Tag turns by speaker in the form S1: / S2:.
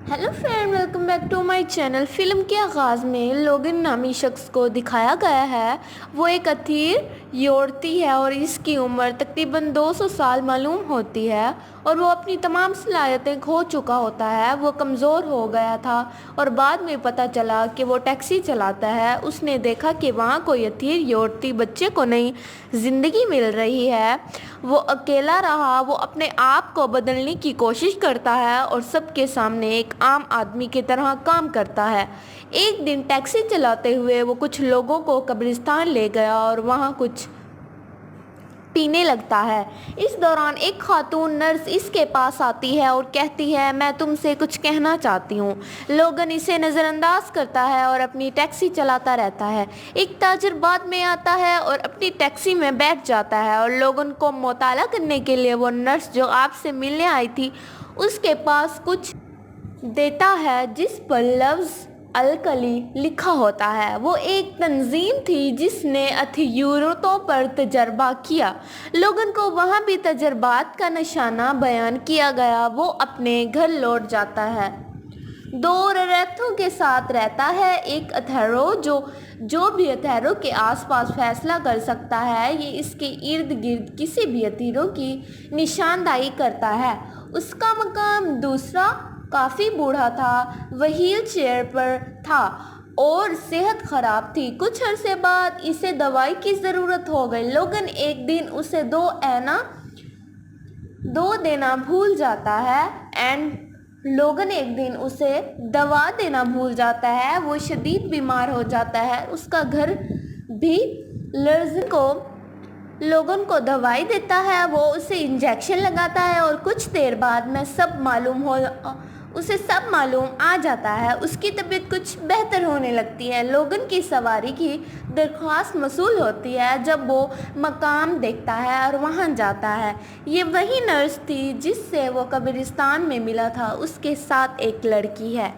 S1: Hello friend, welcome back to my channel. Film के आगाज़ में लोगन नामी शख्स को दिखाया गया है। वो एक अथीर योरती है और इसकी उम्र तकरीबन 200 साल मालूम होती है और वो अपनी तमाम सलाहियतें खो चुका होता है। वो कमज़ोर हो गया था और बाद में पता चला कि वो टैक्सी चलाता है। उसने देखा कि वहाँ कोई अथीर योरती बच्चे को नई ज़िंदगी मिल रही है। वो अकेला रहा। वो अपने आप को बदलने की कोशिश करता है और सबके सामने एक आम आदमी की तरह काम करता है। एक दिन टैक्सी चलाते हुए वो कुछ लोगों को कब्रिस्तान ले गया और वहाँ कुछ पीने लगता है। इस दौरान एक खातून नर्स इसके पास आती है और कहती है, मैं तुमसे कुछ कहना चाहती हूँ। लोगन इसे नज़रअंदाज करता है और अपनी टैक्सी चलाता रहता है। एक ताजर बाद में आता है और अपनी टैक्सी में बैठ जाता है और लोगन को मुताला करने के लिए वो नर्स जो आपसे मिलने आई थी उसके पास कुछ देता है जिस पर लफ्ज़ अलकली लिखा होता है। वो एक तंजीम थी जिसने अथियूरों पर तजर्बा किया। लोगन को वहाँ भी तजर्बात का निशाना बयान किया गया। वो अपने घर लौट जाता है। दो रैथों के साथ रहता है। एक अथैरो जो भी अथैरो के आसपास फैसला कर सकता है। ये इसके इर्द गिर्द किसी भी अथीरों की निशानदाही करता है। उसका मकाम दूसरा काफ़ी बूढ़ा था, व्हील चेयर पर था और सेहत ख़राब थी। कुछ अरसे बाद इसे दवाई की ज़रूरत हो गई। लोगन एक दिन उसे दो देना भूल जाता है। लोगन एक दिन उसे दवा देना भूल जाता है। वो शदीद बीमार हो जाता है। उसका घर भी लोगन को दवाई देता है। वो उसे इंजेक्शन लगाता है और कुछ देर बाद में उसे सब मालूम आ जाता है। उसकी तबीयत कुछ बेहतर होने लगती है। लोगन की सवारी की दरख्वास्त मसूल होती है जब वो मकाम देखता है और वहाँ जाता है। ये वही नर्स थी जिससे वो कब्रिस्तान में मिला था। उसके साथ एक लड़की है।